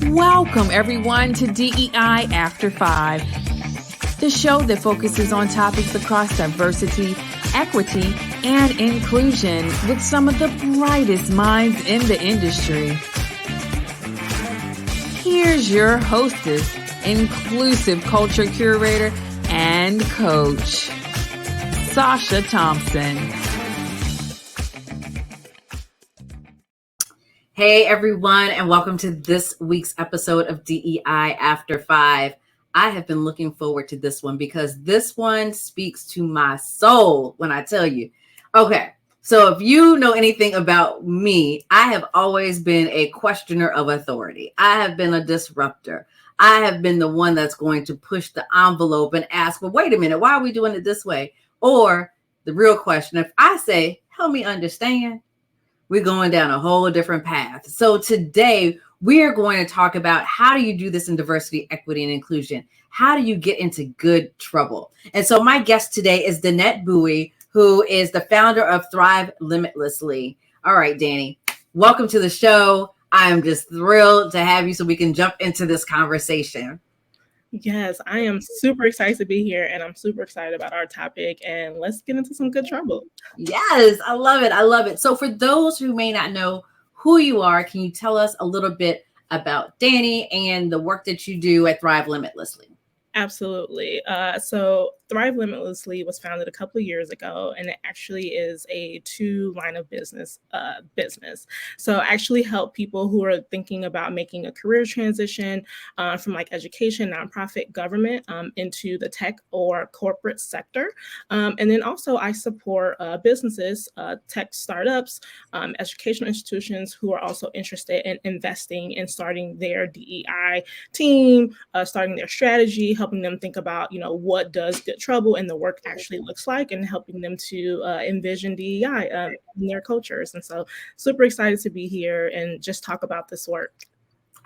Welcome, everyone, to DEI After 5, the show that focuses on topics across diversity, equity, and inclusion with some of the brightest minds in the industry. Here's your hostess, inclusive culture curator, and coach, Sacha Thompson. Hey everyone, and welcome to this week's episode of DEI After 5. I have been looking forward to this one because this one speaks to my soul when I tell you. Okay, so if you know anything about me, I have always been a questioner of authority. I have been a disruptor. I have been the one that's going to push the envelope and ask, well, wait a minute, why are we doing it this way? Or the real question, if I say, help me understand, we're going down a whole different path. So today we are going to talk about how do you do this in diversity, equity, and inclusion? How do you get into good trouble? And so my guest today is Danette Buie, who is the founder of Thrive Limitlessly. All right, Danny, welcome to the show. I am just thrilled to have you so we can jump into this conversation. Yes, I am super excited to be here, and I'm super excited about our topic, and let's get into some good trouble. Yes, I love it. I love it. So for those who may not know who you are, can you tell us a little bit about Danny and the work that you do at Thrive Limitlessly? Absolutely. So Thrive Limitlessly was founded a couple of years ago, and it actually is a two-line of business. So I actually help people who are thinking about making a career transition from like education, nonprofit, government into the tech or corporate sector. And then also I support businesses, tech startups, educational institutions who are also interested in investing in starting their DEI team, starting their strategy, helping them think about, what does good trouble and the work actually looks like, and helping them to envision DEI in their cultures. And so super excited to be here and just talk about this work.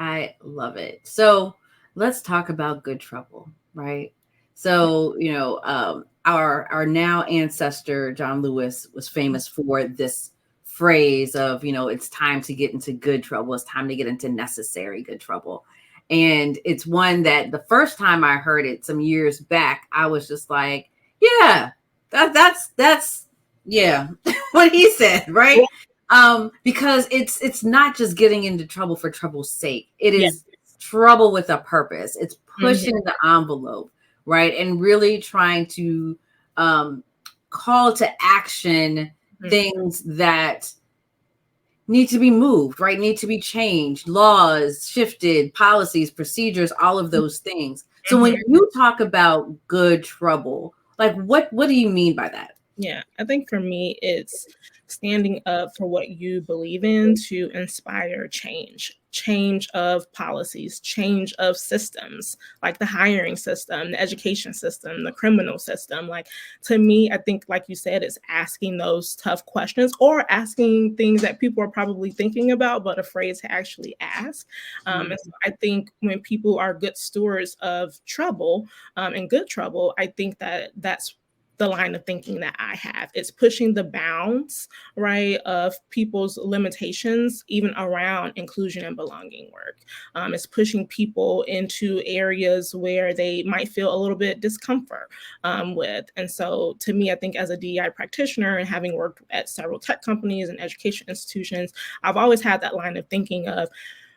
I love it. So let's talk about good trouble, right? So, our now ancestor, John Lewis, was famous for this phrase of, it's time to get into good trouble. It's time to get into necessary good trouble. And it's one that the first time I heard it some years back, I was just like, yeah, that's what he said, right? Because it's not just getting into trouble for trouble's sake. It is trouble with a purpose. It's pushing the envelope, right? And really trying to call to action things that need to be moved, right? Need to be changed, laws shifted, policies, procedures, all of those things. So when you talk about good trouble, like what do you mean by that? Yeah, I think for me, it's standing up for what you believe in to inspire change of policies, change of systems, like the hiring system, the education system, the criminal system. Like, to me, I think, like you said, it's asking those tough questions or asking things that people are probably thinking about, but afraid to actually ask. And so I think when people are good stewards of trouble and good trouble, I think that's the line of thinking that I have. It's pushing the bounds, right, of people's limitations, even around inclusion and belonging work. It's pushing people into areas where they might feel a little bit discomfort with. And so to me, I think as a DEI practitioner and having worked at several tech companies and education institutions, I've always had that line of thinking of,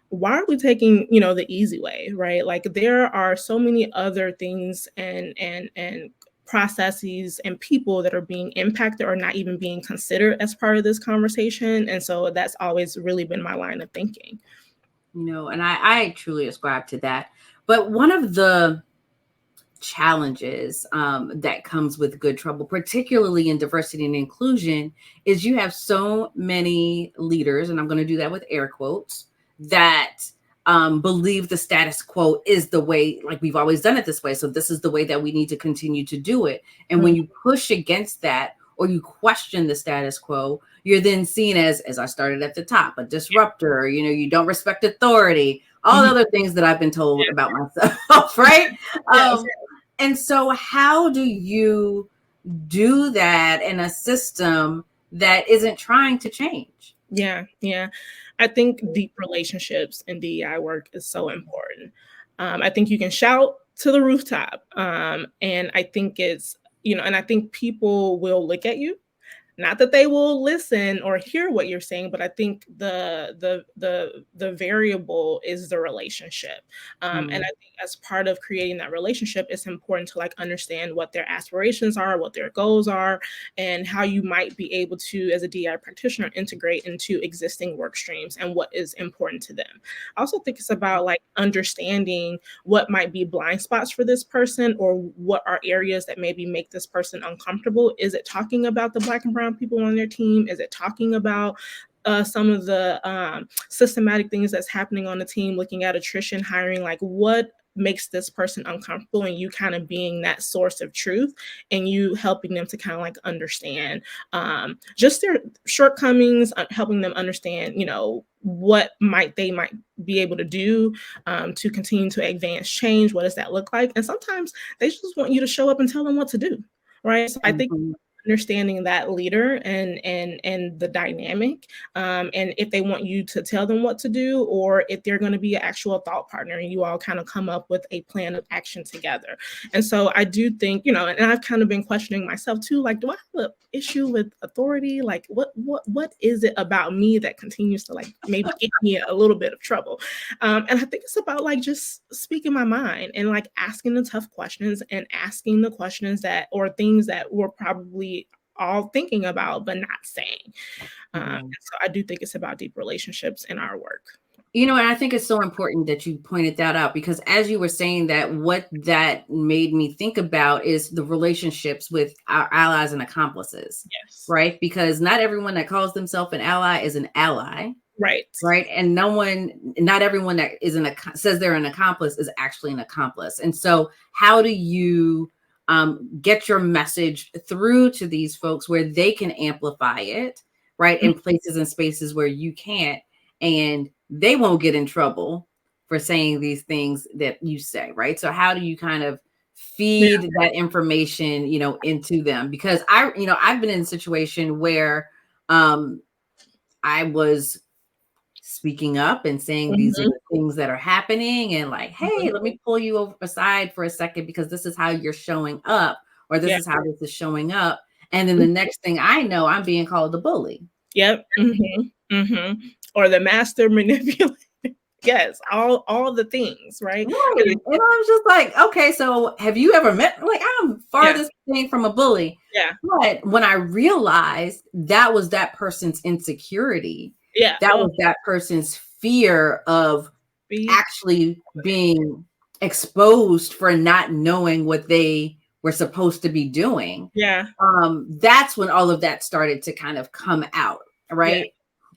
why are we taking, the easy way, right? Like, there are so many other things and processes and people that are being impacted or not even being considered as part of this conversation. And so that's always really been my line of thinking. And I truly ascribe to that. But one of the challenges that comes with good trouble, particularly in diversity and inclusion, is you have so many leaders, and I'm going to do that with air quotes, that believe the status quo is the way, like, we've always done it this way. So this is the way that we need to continue to do it. And when you push against that, or you question the status quo, you're then seen as I started at the top, a disruptor, you don't respect authority, all the other things that I've been told about myself, right? And so how do you do that in a system that isn't trying to change? Yeah, yeah. I think deep relationships in DEI work is so important. I think you can shout to the rooftop, and I think it's, and I think people will look at you. Not that they will listen or hear what you're saying, but I think the variable is the relationship. And I think as part of creating that relationship, it's important to like understand what their aspirations are, what their goals are, and how you might be able to, as a DI practitioner, integrate into existing work streams and what is important to them. I also think it's about like understanding what might be blind spots for this person, or what are areas that maybe make this person uncomfortable. Is it talking about the Black and brown people on their team? Is it talking about some of the systematic things that's happening on the team, looking at attrition, hiring, like what makes this person uncomfortable, and you kind of being that source of truth and you helping them to kind of like understand just their shortcomings, helping them understand, what they might be able to do to continue to advance change. What does that look like? And sometimes they just want you to show up and tell them what to do. Right. So I think understanding that leader and the dynamic, and if they want you to tell them what to do, or if they're going to be an actual thought partner and you all kind of come up with a plan of action together. And so I do think, and I've kind of been questioning myself too, like, do I have an issue with authority? Like what is it about me that continues to like maybe get me a little bit of trouble? And I think it's about like just speaking my mind and like asking the tough questions and asking the questions that, or things that we're probably all thinking about but not saying. So I do think it's about deep relationships in our work. And I think it's so important that you pointed that out, because as you were saying that, what that made me think about is the relationships with our allies and accomplices. Yes. Right? Because not everyone that calls themselves an ally is an ally. Right. Right. And not everyone that says they're an accomplice is actually an accomplice. And so how do you get your message through to these folks where they can amplify it, right, in places and spaces where you can't, and they won't get in trouble for saying these things that you say, right? So how do you kind of feed that information, into them? Because I've been in a situation where I was speaking up and saying these are the things that are happening, and like, hey, let me pull you aside for a second, because this is how you're showing up, or this is how this is showing up. And then the next thing I know, I'm being called a bully. Yep. Or the master manipulator. Yes, all the things, right? Right. And I'm just like, okay, so have you ever met, like, I'm farthest thing from a bully. Yeah. But when I realized that was that person's insecurity, that was that person's fear of actually being exposed for not knowing what they were supposed to be doing. Yeah. That's when all of that started to kind of come out. Right. Yeah.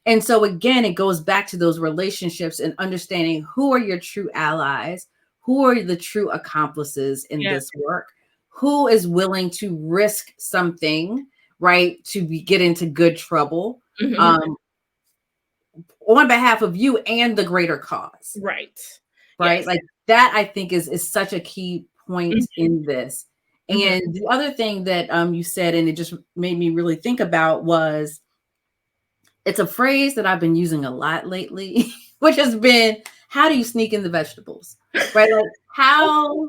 And so again, it goes back to those relationships and understanding who are your true allies, who are the true accomplices in this work, who is willing to risk something, right, to get into good trouble on behalf of you and the greater cause. Right. Right. Yes. Like that, I think is such a key point in this. And the other thing that you said, and it just made me really think about, was it's a phrase that I've been using a lot lately, which has been, how do you sneak in the vegetables? Right? Like, how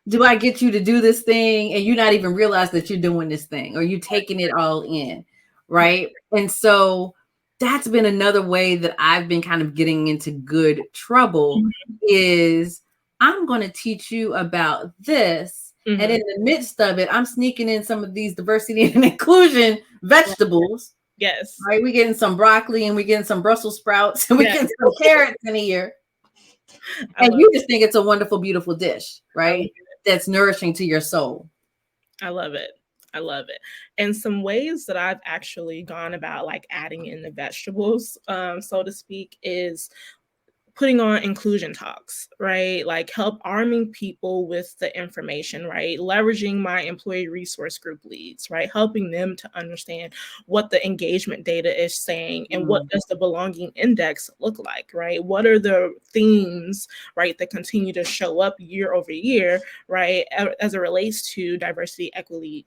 do I get you to do this thing and you not even realize that you're doing this thing, or you taking it all in? Right. And so that's been another way that I've been kind of getting into good trouble, is I'm going to teach you about this. And in the midst of it, I'm sneaking in some of these diversity and inclusion vegetables. Yes. Right. We're getting some broccoli and we're getting some Brussels sprouts and we're getting some carrots in here. And you just think it's a wonderful, beautiful dish, right? That's nourishing to your soul. I love it. I love it. And some ways that I've actually gone about like adding in the vegetables, so to speak, is putting on inclusion talks, right? Like help arming people with the information, right? Leveraging my employee resource group leads, right? Helping them to understand what the engagement data is saying and what does the belonging index look like, right? What are the themes, right, that continue to show up year over year, right, as it relates to diversity, equity,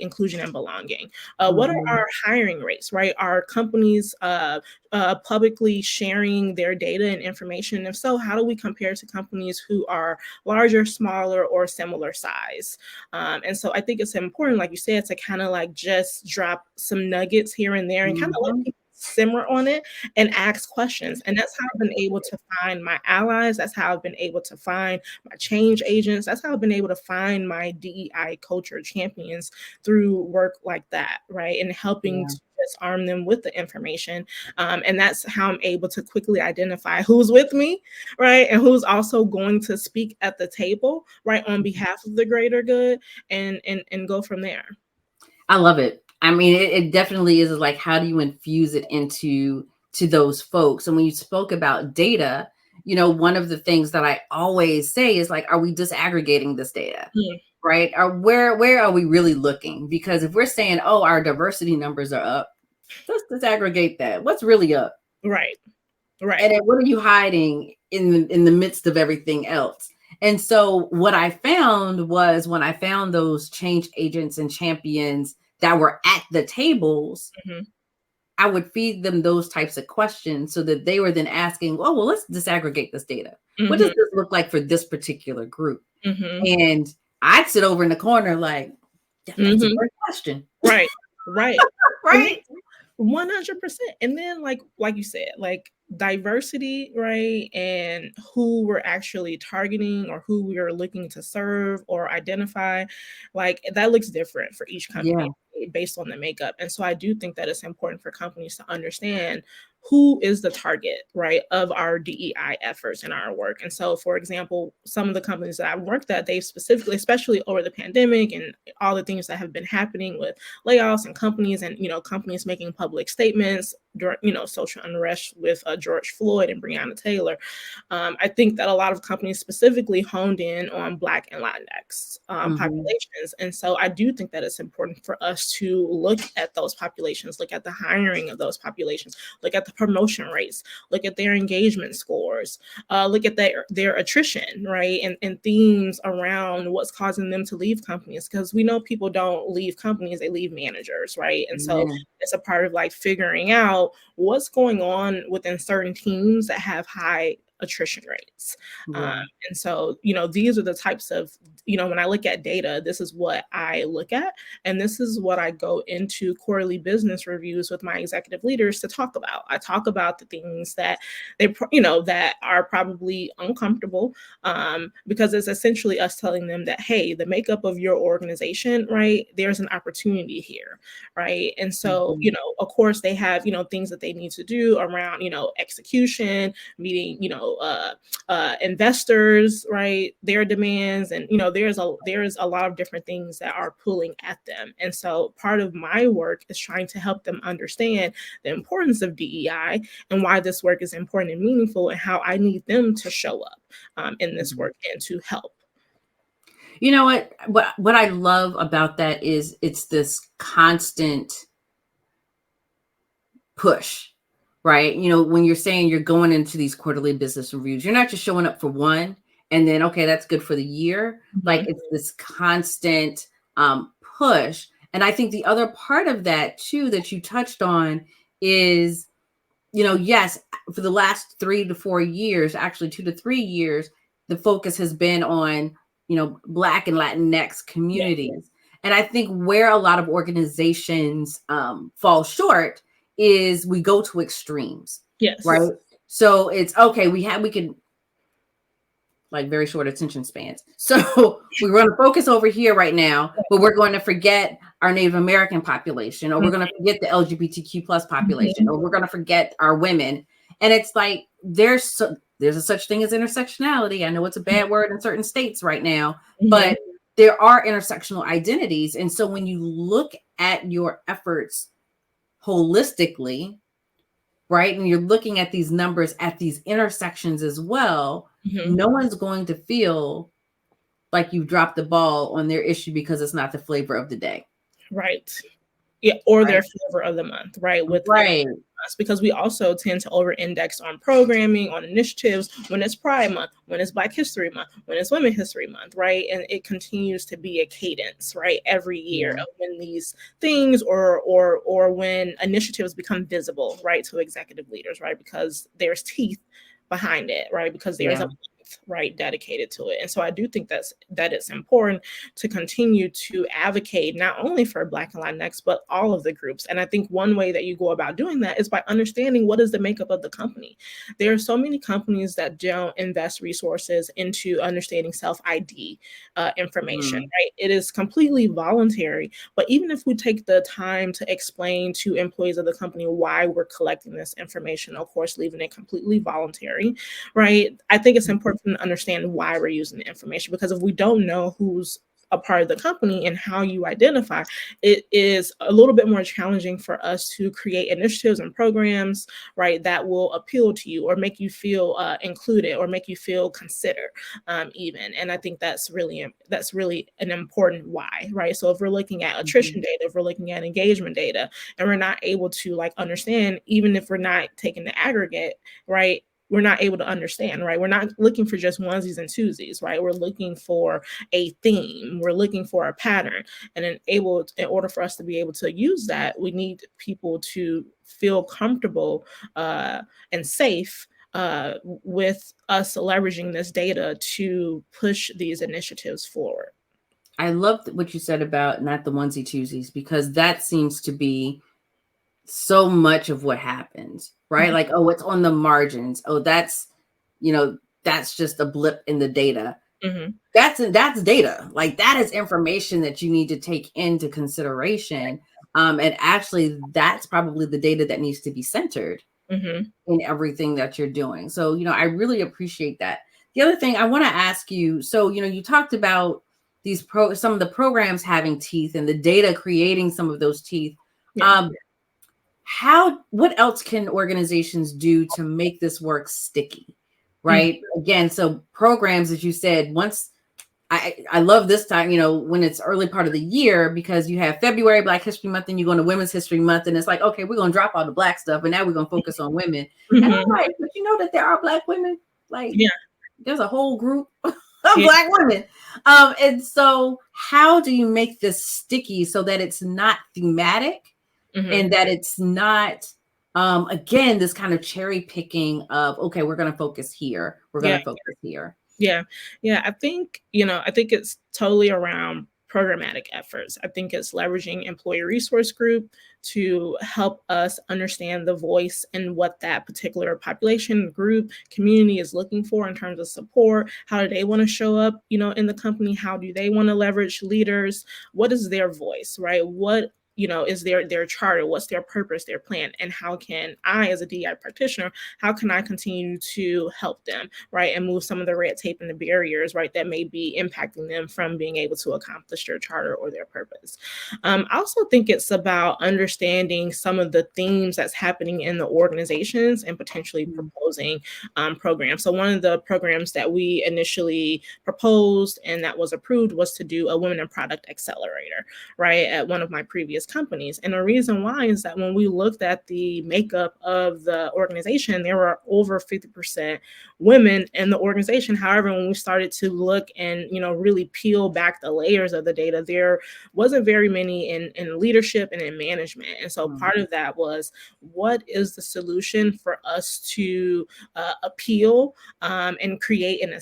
inclusion, and belonging? What are our hiring rates, right? Are companies publicly sharing their data and information? If so, how do we compare to companies who are larger, smaller, or similar size? And so I think it's important, like you said, to kind of like just drop some nuggets here and there and kind of let people simmer on it and ask questions. And that's how I've been able to find my allies. That's how I've been able to find my change agents. That's how I've been able to find my DEI culture champions through work like that, right? And helping to just arm them with the information. And that's how I'm able to quickly identify who's with me, right? And who's also going to speak at the table, right, on behalf of the greater good, and go from there. I love it. I mean, it definitely is like, how do you infuse it into those folks? And when you spoke about data, you know, one of the things that I always say is like, are we disaggregating this data? Right? Or where are we really looking? Because if we're saying, oh, our diversity numbers are up, let's disaggregate that. What's really up? Right. Right. And then what are you hiding in the midst of everything else? And so what I found was, when I found those change agents and champions that were at the tables, I would feed them those types of questions so that they were then asking, oh, well, let's disaggregate this data. What does this look like for this particular group? And I'd sit over in the corner like, that's a great question. Right. Right. Right. 100%. And then like you said, like diversity, right? And who we're actually targeting or who we are looking to serve or identify, like that looks different for each company based on the makeup. And so I do think that it's important for companies to understand who is the target, right, of our DEI efforts in our work. And so, for example, some of the companies that I've worked at, they've specifically, especially over the pandemic and all the things that have been happening with layoffs and companies and, you know, companies making public statements during, you know, social unrest with George Floyd and Breonna Taylor. I think that a lot of companies specifically honed in on Black and Latinx populations. And so I do think that it's important for us to look at those populations, look at the hiring of those populations, look at the promotion rates, look at their engagement scores, look at their attrition, right? And themes around what's causing them to leave companies, because we know people don't leave companies, they leave managers, right? And so it's a part of like figuring out what's going on within certain teams that have high attrition rates. And so, you know, these are the types of, you know, when I look at data, this is what I look at. And this is what I go into quarterly business reviews with my executive leaders to talk about. I talk about the things that they, you know, that are probably uncomfortable, because it's essentially us telling them that, hey, the makeup of your organization, right, there's an opportunity here, right? And so, you know, of course, they have, you know, things that they need to do around, you know, execution, meeting, you know, investors, right, their demands, and, you know, there's a lot of different things that are pulling at them. And so part of my work is trying to help them understand the importance of DEI and why this work is important and meaningful, and how I need them to show up in this work and to help. You know what I love about that is it's this constant push, right? You know, when you're saying you're going into these quarterly business reviews, you're not just showing up for one and then, okay, that's good for the year. Like, it's this constant push. And I think the other part of that too, that you touched on is, you know, yes, for the last 3 to 4 years, actually 2 to 3 years, the focus has been on, you know, Black and Latinx communities. And I think where a lot of organizations fall short is we go to extremes. Right. So it's okay. We can, like, very short attention spans. So we're going to focus over here right now, but we're going to forget our Native American population, or we're going to forget the LGBTQ plus population, or we're going to forget our women. And it's like, there's a such thing as intersectionality. I know it's a bad word in certain states right now, but there are intersectional identities. And so when you look at your efforts holistically, right? And you're looking at these numbers at these intersections as well, Mm-hmm. no one's going to feel like you've dropped the ball on their issue because it's not the flavor of the day. Right. Yeah, or Right. their flavor of the month, right? Right. Us, because we also tend to over-index on programming, on initiatives when it's Pride Month, when it's Black History Month, when it's Women's History Month, right? And it continues to be a cadence, right, every year of when these things or when initiatives become visible, right, to executive leaders, right, because there's teeth behind it, right, because there's a month, right, dedicated to it. And so I do think that it's important to continue to advocate not only for Black and Latinx, but all of the groups. And I think one way that you go about doing that is by understanding what is the makeup of the company. There are so many companies that don't invest resources into understanding self-ID information, right? It is completely voluntary, but even if we take the time to explain to employees of the company why we're collecting this information, of course, leaving it completely voluntary, right? I think it's important to understand why we're using the information, because if we don't know who's a part of the company and how you identify, it is a little bit more challenging for us to create initiatives and programs, right, that will appeal to you or make you feel included or make you feel considered even. And I think that's really an important why, right? So if we're looking at attrition data, if we're looking at engagement data, and we're not able to like understand, even if we're not taking the aggregate, right, we're not able to understand, right? We're not looking for just onesies and twosies, right? We're looking for a theme. We're looking for a pattern. And in order for us to be able to use that, we need people to feel comfortable and safe with us leveraging this data to push these initiatives forward. I love what you said about not the onesie twosies, because that seems to be so much of what happens, right? Like, oh, it's on the margins. Oh, that's just a blip in the data. That's data. Like, that is information that you need to take into consideration. And actually, that's probably the data that needs to be centered in everything that you're doing. So, I really appreciate that. The other thing I want to ask you, so, you talked about some of the programs having teeth and the data creating some of those teeth. What else can organizations do to make this work sticky, right? Again, so programs, as you said, once I love this time, when it's early part of the year, because you have February, Black History Month, and you go into Women's History Month, and it's like, okay, we're going to drop all the Black stuff, and now we're going to focus on women. And I'm like, but you know that there are Black women, like, there's a whole group of Black women. And so how do you make this sticky so that it's not thematic? And that it's not, again, this kind of cherry picking of, okay, we're going to focus here. We're going to focus here. Yeah. I think it's totally around programmatic efforts. I think it's leveraging employee resource group to help us understand the voice and what that particular population group community is looking for in terms of support. How do they want to show up, in the company? How do they want to leverage leaders? What is their voice, right? What is their charter? What's their purpose, their plan? And how can I, as a DEI practitioner, how can I continue to help them, right? And move some of the red tape and the barriers, right, that may be impacting them from being able to accomplish their charter or their purpose. I also think it's about understanding some of the themes that's happening in the organizations and potentially proposing programs. So one of the programs that we initially proposed and that was approved was to do a Women in Product Accelerator, right, at one of my previous companies. And the reason why is that when we looked at the makeup of the organization, there were over 50% women in the organization. However, when we started to look and, really peel back the layers of the data, there wasn't very many in leadership and in management. And so part of that was, what is the solution for us to appeal and create a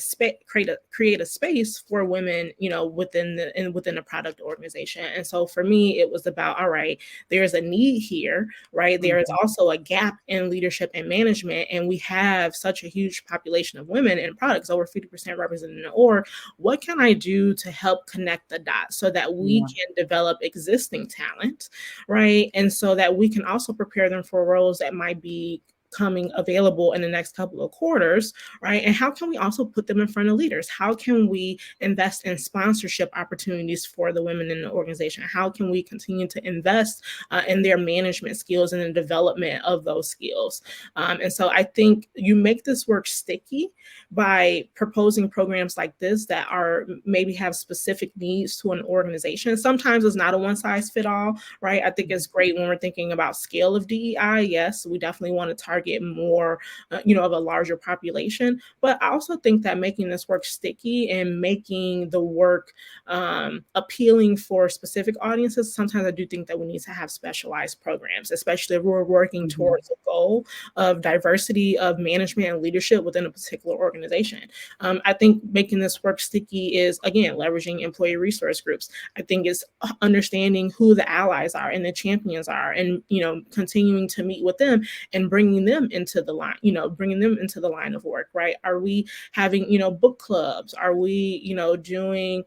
space for women, within the product organization. And so for me, it was about, all right, there's a need here, right? There is also a gap in leadership and management, and we have such a huge population of women in products, over 50% represented in the org. What can I do to help connect the dots so that we can develop existing talent, right? And so that we can also prepare them for roles that might be coming available in the next couple of quarters, right? And how can we also put them in front of leaders? How can we invest in sponsorship opportunities for the women in the organization? How can we continue to invest in their management skills and the development of those skills? And so I think you make this work sticky by proposing programs like this that are maybe have specific needs to an organization. Sometimes it's not a one size fit all, right? I think it's great when we're thinking about scale of DEI. Yes, we definitely want to target more, of a larger population. But I also think that making this work sticky and making the work appealing for specific audiences, sometimes I do think that we need to have specialized programs, especially if we're working towards a goal of diversity of management and leadership within a particular organization. I think making this work sticky is, again, leveraging employee resource groups. I think it's understanding who the allies are and the champions are, and continuing to meet with them and bringing them into the line of work, right? Are we having book clubs? Are we doing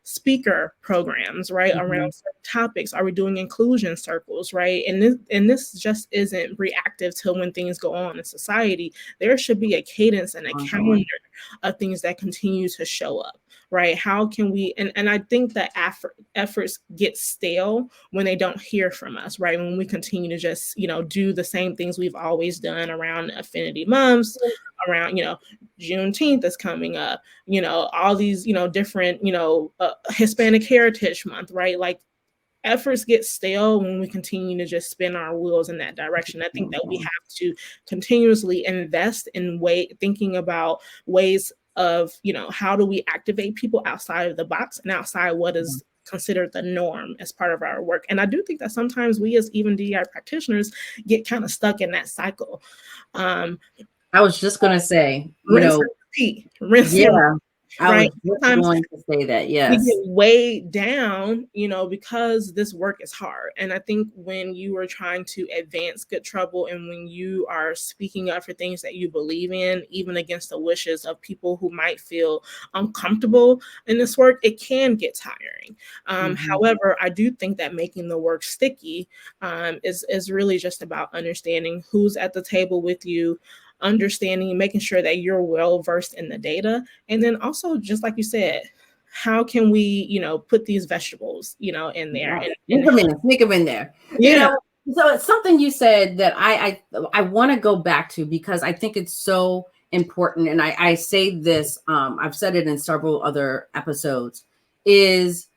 speaker programs, right, around certain topics? Are we doing inclusion circles, right? And this just isn't reactive to when things go on in society. There should be a cadence and a calendar of things that continue to show up, right? How can we, and I think that efforts get stale when they don't hear from us, right? When we continue to just, do the same things we've always done around affinity months, around, Juneteenth is coming up, all these, different, Hispanic Heritage Month, right? Like, efforts get stale when we continue to just spin our wheels in that direction. I think that we have to continuously invest in thinking about ways of, how do we activate people outside of the box and outside what is considered the norm as part of our work. And I do think that sometimes we as even DEI practitioners get kind of stuck in that cycle. I was just going to say, rinse and repeat. I was just going to say that, yes. We get weighed down, because this work is hard. And I think when you are trying to advance good trouble and when you are speaking up for things that you believe in, even against the wishes of people who might feel uncomfortable in this work, it can get tiring. However, I do think that making the work sticky is really just about understanding who's at the table with you, understanding, making sure that you're well versed in the data. And then also, just like you said, how can we, put these vegetables, in there? Sneak them in there. Yeah. So it's something you said that I want to go back to, because I think it's so important. And I say this, I've said it in several other episodes, is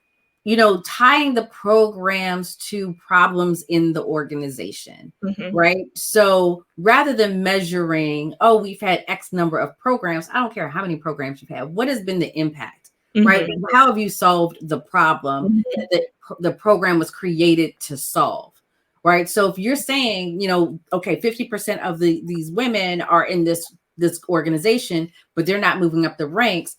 tying the programs to problems in the organization, right? So rather than measuring, we've had X number of programs, I don't care how many programs you've had, what has been the impact, right? How have you solved the problem that the program was created to solve, right? So if you're saying, 50% of these women are in this organization, but they're not moving up the ranks,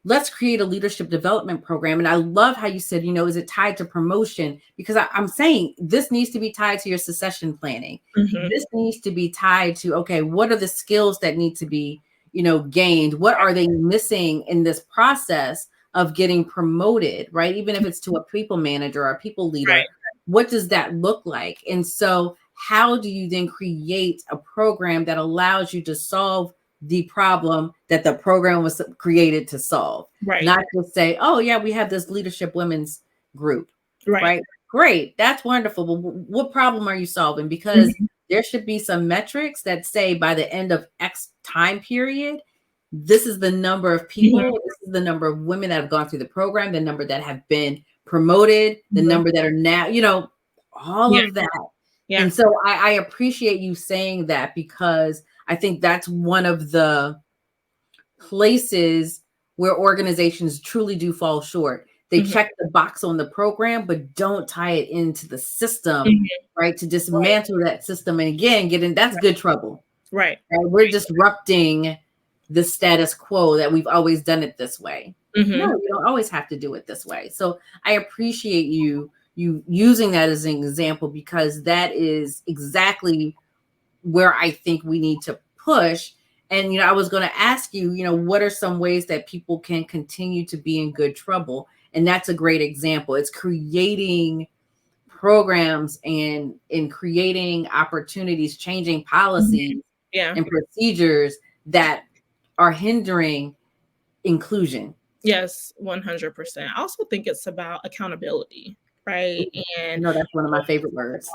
let's create a leadership development program. And I love how you said, is it tied to promotion? Because I'm saying this needs to be tied to your succession planning. This needs to be tied to, what are the skills that need to be, gained? What are they missing in this process of getting promoted, right? Even if it's to a people manager or a people leader, what does that look like? And so how do you then create a program that allows you to solve the problem that the program was created to solve, not just say, we have this leadership women's group, right? Great. That's wonderful. But what problem are you solving? Because there should be some metrics that say by the end of X time period, this is the number of people, this is the number of women that have gone through the program, the number that have been promoted, the number that are now, all of that. And so I appreciate you saying that, because I think that's one of the places where organizations truly do fall short. They check the box on the program, but don't tie it into the system, right? To dismantle that system. And again, that's good trouble. Right? We're disrupting the status quo that we've always done it this way. No, you don't always have to do it this way. So I appreciate you using that as an example, because that is exactly where I think we need to push. And, I was going to ask you, what are some ways that people can continue to be in good trouble? And that's a great example. It's creating programs and in creating opportunities, changing policies and procedures that are hindering inclusion. Yes, 100%. I also think it's about accountability, right? And that's one of my favorite words.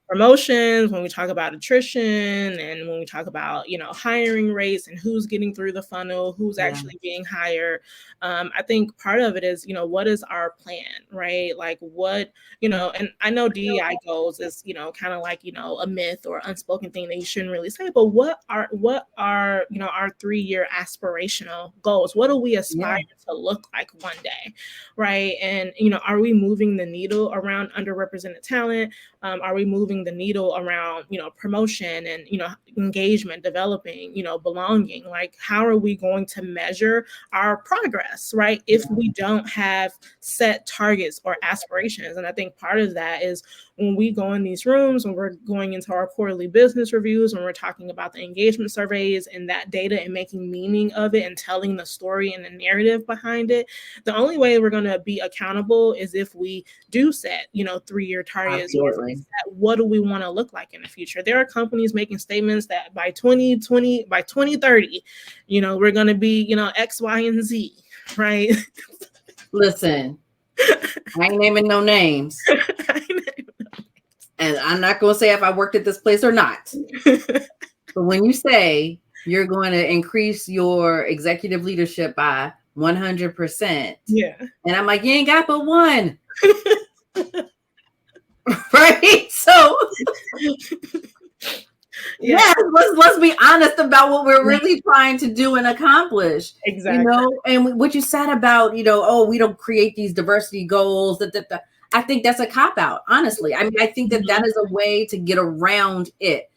Promotions, when we talk about attrition, and when we talk about, hiring rates and who's getting through the funnel, who's actually being hired. I think part of it is, what is our plan, right? Like what, and I know DEI goals is, kind of like, a myth or unspoken thing that you shouldn't really say, but what are, our 3-year aspirational goals? What do we aspire to look like one day, right? And, are we moving the needle around underrepresented talent? Are we moving the needle around, promotion and, engagement, developing, belonging? Like, how are we going to measure our progress, right? If we don't have set targets or aspirations. And I think part of that is when we go in these rooms, when we're going into our quarterly business reviews, when we're talking about the engagement surveys and that data and making meaning of it and telling the story and the narrative behind it, the only way we're going to be accountable is if we do set, 3-year targets. Absolutely. Or what do we want to look like in the future? There are companies making statements that by 2030, we're going to be, X, Y, and Z, right? Listen, I ain't naming no names. And I'm not going to say if I worked at this place or not. But when you say you're going to increase your executive leadership by 100%. Yeah. And I'm like, you ain't got but one. Right? So let's be honest about what we're really trying to do and accomplish. Exactly. And what you said about, we don't create these diversity goals. I think that's a cop-out, honestly. I mean, I think that is a way to get around it.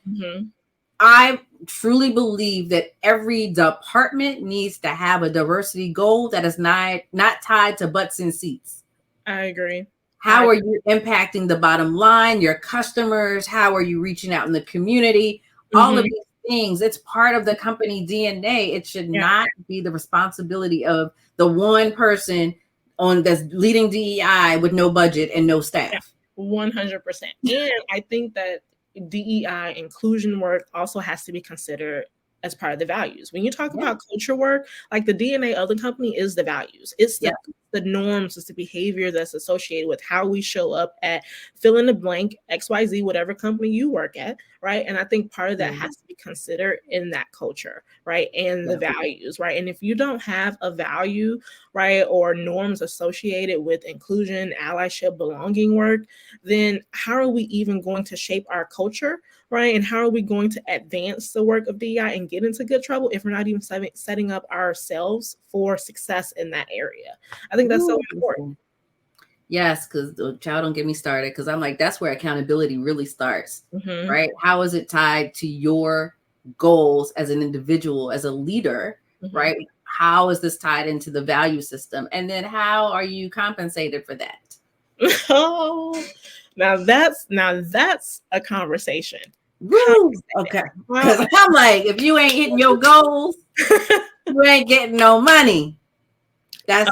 I truly believe that every department needs to have a diversity goal that is not tied to butts and seats. I agree. How are you impacting the bottom line, your customers? How are you reaching out in the community? All of these things, it's part of the company DNA. It should not be the responsibility of the one person that's leading DEI with no budget and no staff. 100%. And I think that DEI inclusion work also has to be considered as part of the values. When you talk about culture work, like the DNA of the company is the values. It's the norms, it's the behavior that's associated with how we show up at fill in the blank, XYZ, whatever company you work at, right? And I think part of that has to be considered in that culture, right? And the values, right? And if you don't have a value, right, or norms associated with inclusion, allyship, belonging work, then how are we even going to shape our culture, right? And how are we going to advance the work of DEI and get into good trouble if we're not even setting up ourselves for success in that area? I think that's so important. Yes, because child, don't get me started, because I'm like, that's where accountability really starts, right? How is it tied to your goals as an individual, as a leader, right? How is this tied into the value system? And then how are you compensated for that? Oh, now that's a conversation. Woo! Okay. Because I'm like, if you ain't hitting your goals, you ain't getting no money. That's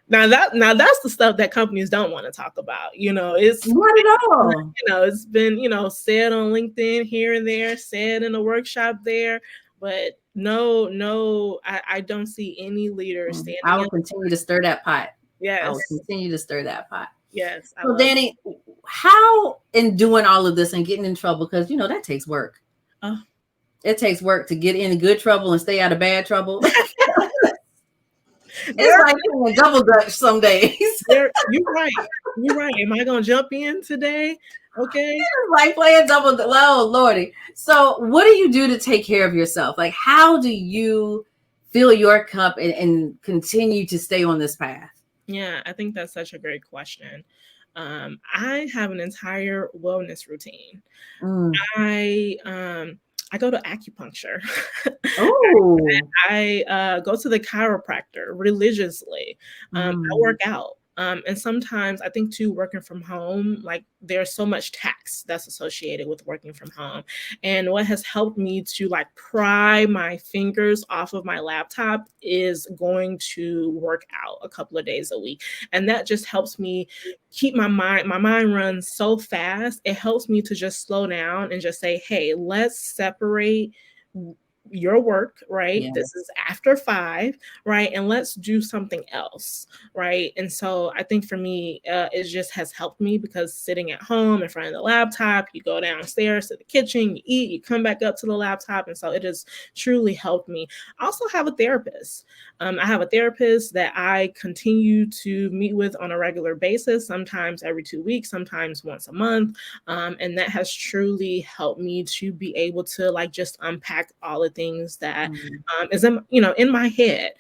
Now that's the stuff that companies don't want to talk about. It's not at all. It's been, said on LinkedIn here and there, said in a workshop there, but no, I don't see any leaders standing. I will continue to stir that pot. Yes. I will continue to stir that pot. Yes. So Danny, how in doing all of this and getting in trouble, because that takes work. It takes work to get in good trouble and stay out of bad trouble. It's like doing a double dutch some days. You're right. Am I gonna jump in today? Okay. It's like playing double dutch. Oh Lordy. So what do you do to take care of yourself? Like, how do you fill your cup and continue to stay on this path? Yeah, I think that's such a great question. I have an entire wellness routine. I go to acupuncture. Oh. I go to the chiropractor religiously. I work out. And sometimes I think too, working from home, like there's so much tax that's associated with working from home. And what has helped me to like pry my fingers off of my laptop is going to work out a couple of days a week. And that just helps me keep my mind runs so fast. It helps me to just slow down and just say, hey, let's separate your work, right? Yeah. This is after 5, right? And let's do something else, right? And so I think for me, it just has helped me because sitting at home in front of the laptop, you go downstairs to the kitchen, you eat, you come back up to the laptop. And so it has truly helped me. I also have a therapist. I have a therapist that I continue to meet with on a regular basis, sometimes every 2 weeks, sometimes once a month. And that has truly helped me to be able to like just unpack all the things that is in my head.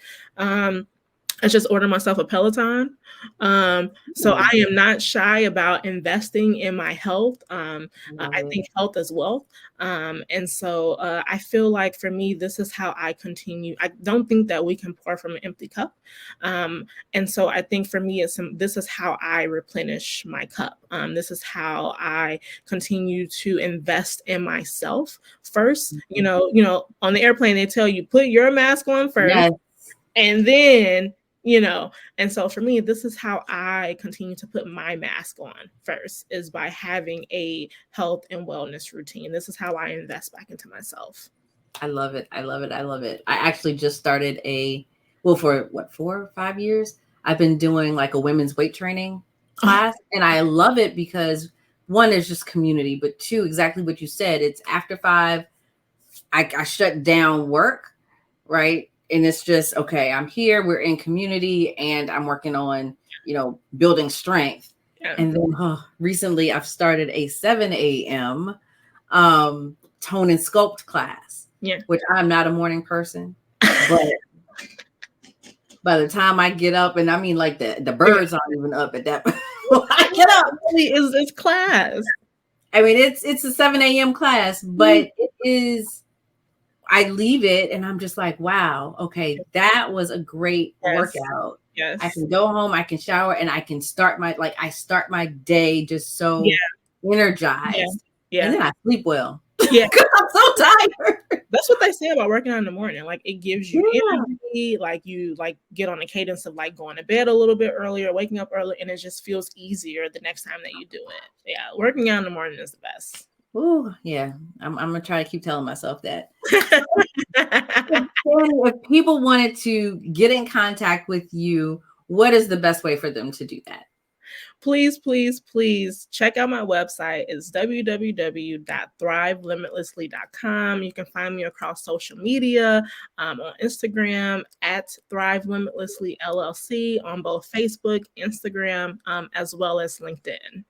I just ordered myself a Peloton. So I am not shy about investing in my health. I think health is wealth. And so I feel like for me, this is how I continue. I don't think that we can pour from an empty cup. And so I think for me, this is how I replenish my cup. This is how I continue to invest in myself first. On the airplane, they tell you, put your mask on first. Yes. And then, and so for me, this is how I continue to put my mask on first, is by having a health and wellness routine. This is how I invest back into myself. I love it. I love it. I love it. I actually just started for 4 or 5 years, I've been doing like a women's weight training class. And I love it because 1, there's just community, but 2, exactly what you said. It's after 5, I shut down work, right? And it's just, okay, I'm here, we're in community, and I'm working on, building strength. Yeah. And then recently I've started a 7 a.m. Tone and sculpt class, which I'm not a morning person, but by the time I get up, and I mean, like the birds aren't even up at that point. I get up. It's class. I mean, it's a 7 a.m. class, but it is, I leave it and I'm just like, wow, okay, that was a great workout. Yes. I can go home, I can shower, and I can start I start my day just so energized. Yeah. And then I sleep well. Yeah. I'm so tired. That's what they say about working out in the morning. Like it gives you energy, like you like get on a cadence of like going to bed a little bit earlier, waking up early, and it just feels easier the next time that you do it. Yeah. Working out in the morning is the best. Oh, yeah. I'm gonna try to keep telling myself that. If people wanted to get in contact with you, what is the best way for them to do that? Please, please, please check out my website. It's www.thrivelimitlessly.com. You can find me across social media, on Instagram at Thrive Limitlessly LLC, on both Facebook, Instagram, as well as LinkedIn.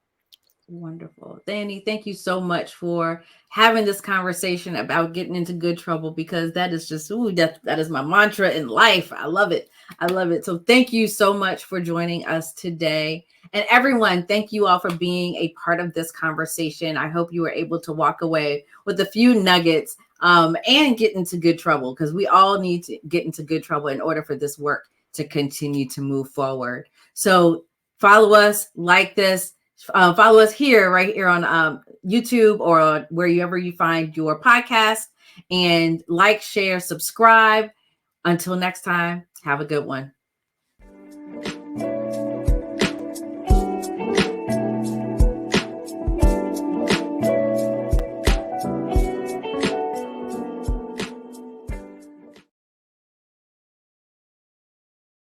Wonderful. Danny, thank you so much for having this conversation about getting into good trouble, because that is just, that is my mantra in life. I love it. I love it. So thank you so much for joining us today. And everyone, thank you all for being a part of this conversation. I hope you were able to walk away with a few nuggets and get into good trouble, because we all need to get into good trouble in order for this work to continue to move forward. So follow us, like this. Follow us right here on YouTube or wherever you find your podcast, and like, share, subscribe. Until next time, have a good one.